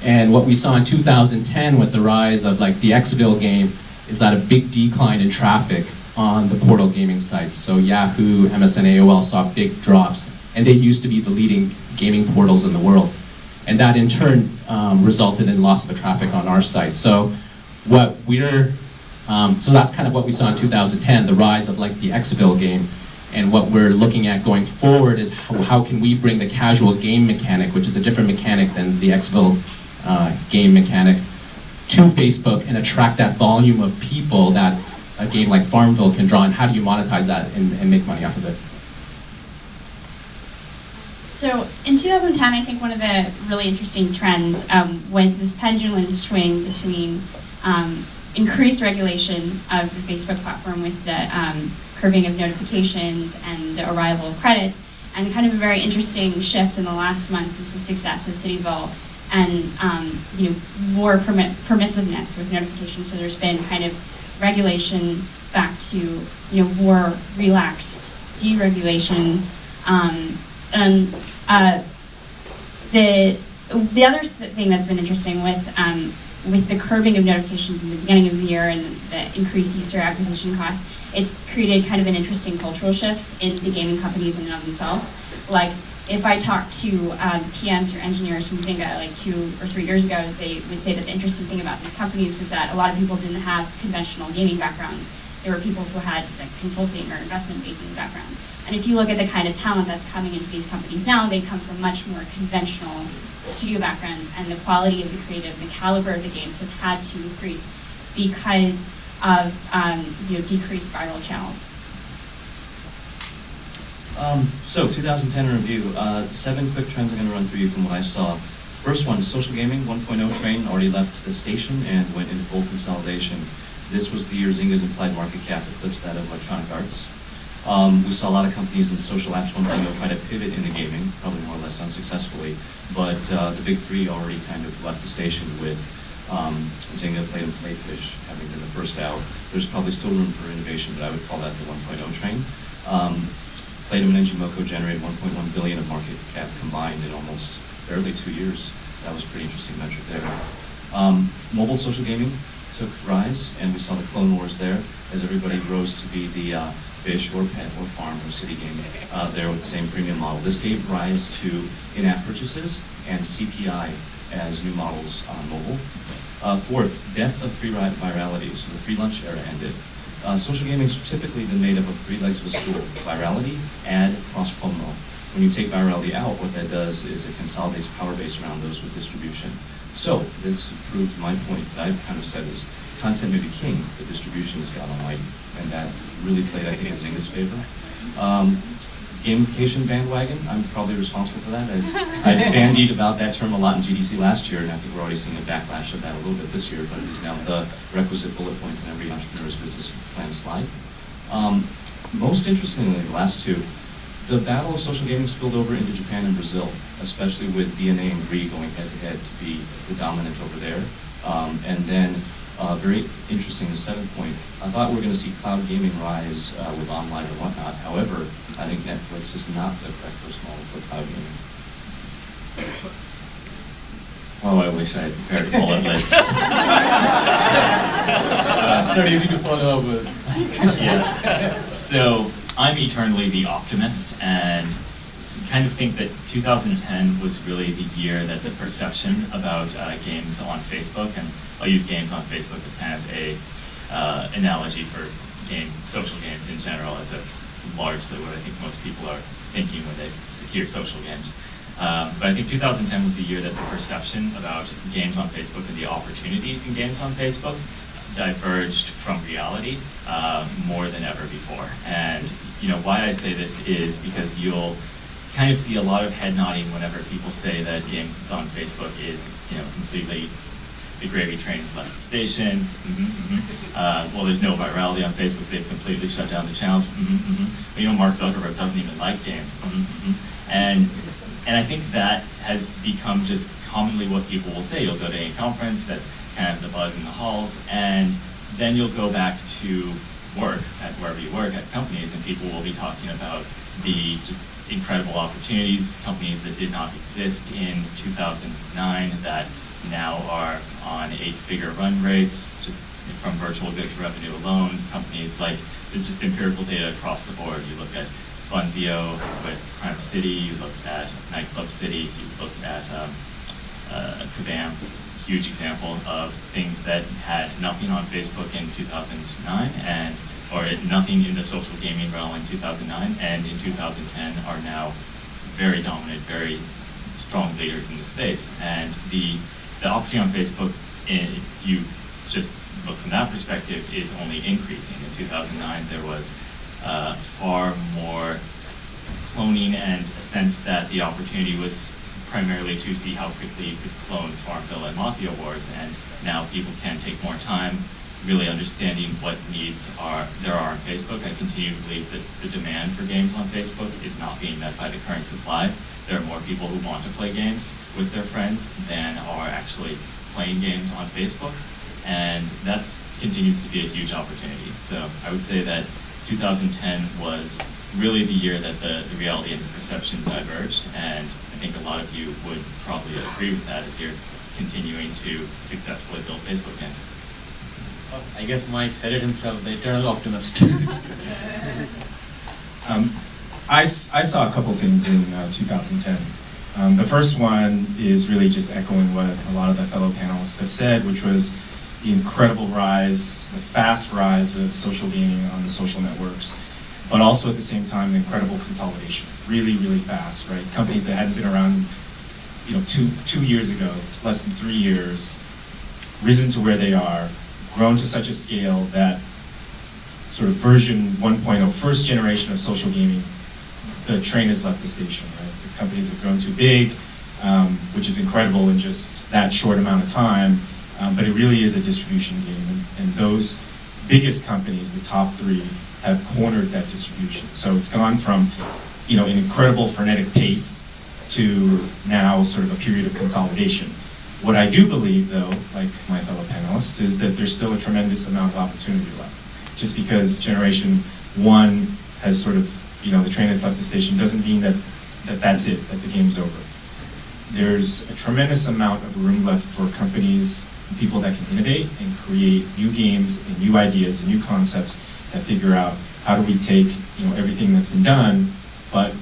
And what we saw in 2010 with the rise of like the Xville game is that a big decline in traffic on the portal gaming sites. So Yahoo, MSN, AOL saw big drops, and they used to be the leading gaming portals in the world. And that in turn resulted in loss of traffic on our site. So what we're, so that's kind of what we saw in 2010, the rise of like the Xville game. And what we're looking at going forward is how can we bring the casual game mechanic, which is a different mechanic than the Xville game mechanic, to Facebook and attract that volume of people that a game like Farmville can draw, and how do you monetize that and make money off of it? So in 2010, I think one of the really interesting trends was this pendulum swing between increased regulation of the Facebook platform with the curbing of notifications and the arrival of credits, and kind of a very interesting shift in the last month with the success of Cityville and more permissiveness with notifications. So there's been kind of regulation back to more relaxed deregulation. And the other thing that's been interesting with the curbing of notifications in the beginning of the year and the increased user acquisition costs, it's created kind of an interesting cultural shift in the gaming companies in and of themselves. Like, if I talked to PMs or engineers from Zynga like 2 or 3 years ago, they would say that the interesting thing about these companies was that a lot of people didn't have conventional gaming backgrounds. There were people who had like consulting or investment banking backgrounds. And if you look at the kind of talent that's coming into these companies now, they come from much more conventional studio backgrounds, and the quality of the creative, the caliber of the games has had to increase because of decreased viral channels. So 2010 in review, 7 quick trends I'm going to run through you from what I saw. First one, social gaming 1.0 train already left the station and went into full consolidation. This was the year Zynga's implied market cap eclipsed that of Electronic Arts. We saw a lot of companies in social apps 1.0 try to pivot into gaming, probably more or less unsuccessfully, but the big three already kind of left the station with Zynga, Play and Playfish having been the first out. There's probably still room for innovation, but I would call that the 1.0 train. Playdom and Engine generated 1.1 billion of market cap combined in almost barely 2 years. That was a pretty interesting metric there. Mobile social gaming took rise, and we saw the Clone Wars there as everybody rose to be the fish or pet or farm or city game there with the same freemium model. This gave rise to in-app purchases and CPI as new models on mobile. Fourth, death of free virality. So the free lunch era ended. Social gaming's typically been made up of 3 legs of a stool: virality, ad, cross-promo. When you take virality out, what that does is it consolidates power base around those with distribution. So this proved my point that I've kind of said is content may be king, but distribution is God almighty. And that really played, I think, in Zynga's favor. Gamification bandwagon, I'm probably responsible for that, as I bandied about that term a lot in GDC last year, and I think we're already seeing a backlash of that a little bit this year, but it is now the requisite bullet point in every entrepreneur's business plan slide. Most interestingly, the last 2, the battle of social gaming spilled over into Japan and Brazil, especially with DNA and Gree going head-to-head to be the dominant over there. And then, very interesting, the 7th point, I thought we were going to see cloud gaming rise with online or whatnot. However, I think Netflix is not the correct first model for cloud gaming. Oh, I wish I had prepared a bullet list. It's pretty easy to follow up with. Yeah. So I'm eternally the optimist, and kind of think that 2010 was really the year that the perception about games on Facebook, and I'll use games on Facebook as kind of a analogy for social games in general, as that's largely what I think most people are thinking when they hear social games. But I think 2010 was the year that the perception about games on Facebook and the opportunity in games on Facebook diverged from reality more than ever before. And why I say this is because you'll kind of see a lot of head nodding whenever people say that games on Facebook is completely the gravy train's left the station. Well, there's no virality on Facebook. They've completely shut down the channels. But, Mark Zuckerberg doesn't even like games. And I think that has become just commonly what people will say. You'll go to a conference, that's kind of the buzz in the halls, and then you'll go back to work at wherever you work at companies, and people will be talking about the just incredible opportunities, companies that did not exist in 2009 that now are on 8-figure run rates, just from virtual goods revenue alone. Companies like, there's just empirical data across the board. You look at Funzio with Crime City, you look at Nightclub City, you look at Kabam, huge example of things that had nothing on Facebook in 2009 or nothing in the social gaming realm in 2009, and in 2010 are now very dominant, very strong leaders in the space. And the opportunity on Facebook, if you just look from that perspective, is only increasing. In 2009, there was far more cloning, and a sense that the opportunity was primarily to see how quickly you could clone Farmville and Mafia Wars, and now people can take more time really understanding what needs there are on Facebook. I continue to believe that the demand for games on Facebook is not being met by the current supply. There are more people who want to play games with their friends than are actually playing games on Facebook, and that continues to be a huge opportunity. So I would say that 2010 was really the year that the reality and the perception diverged, and I think a lot of you would probably agree with that as you're continuing to successfully build Facebook games. Well, I guess Mike said it himself, the eternal optimist. I saw a couple things in 2010. The first one is really just echoing what a lot of the fellow panelists have said, which was the incredible rise, the fast rise of social gaming on the social networks, but also at the same time, the incredible consolidation, really, really fast, right? Companies that hadn't been around, two years ago, less than 3 years, risen to where they are, grown to such a scale that sort of version 1.0, first generation of social gaming, the train has left the station, right? The companies have grown too big, which is incredible in just that short amount of time, but it really is a distribution game, and those biggest companies, the top 3, have cornered that distribution. So it's gone from, an incredible frenetic pace to now sort of a period of consolidation. What I do believe, though, like my fellow panelists, is that there's still a tremendous amount of opportunity left. Just because generation 1 has sort of, the train has left the station doesn't mean that's it, that the game's over. There's a tremendous amount of room left for companies, people that can innovate and create new games and new ideas and new concepts that figure out how do we take, everything that's been done, but,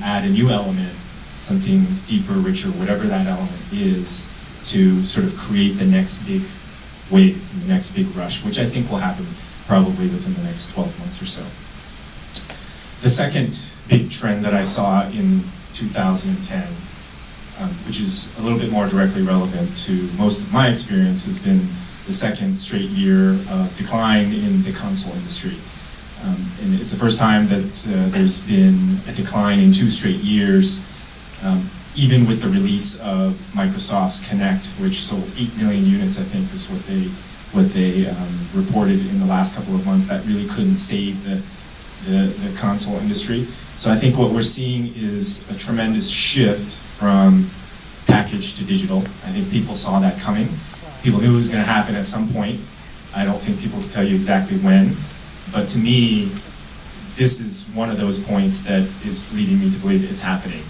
add a new element, something deeper, richer, whatever that element is, to sort of create the next big wave, the next big rush, which I think will happen probably within the next 12 months or so. The second big trend that I saw in 2010, which is a little bit more directly relevant to most of my experience, has been the second straight year of decline in the console industry. And it's the first time that there's been a decline in 2 straight years, even with the release of Microsoft's Kinect, which sold 8 million units, I think is what they reported in the last couple of months. That really couldn't save the console industry. So I think what we're seeing is a tremendous shift from package to digital. I think people saw that coming. People knew it was going to happen at some point. I don't think people can tell you exactly when, but to me, this is one of those points that is leading me to believe it's happening.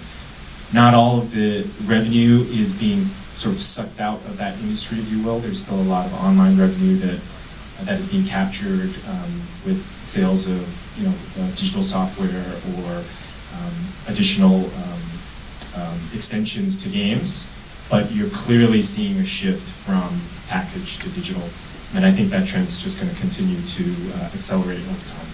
Not all of the revenue is being sort of sucked out of that industry, if you will. There's still a lot of online revenue that is being captured with sales of digital software or additional extensions to games. But you're clearly seeing a shift from package to digital, and I think that trend is just going to continue to accelerate over time.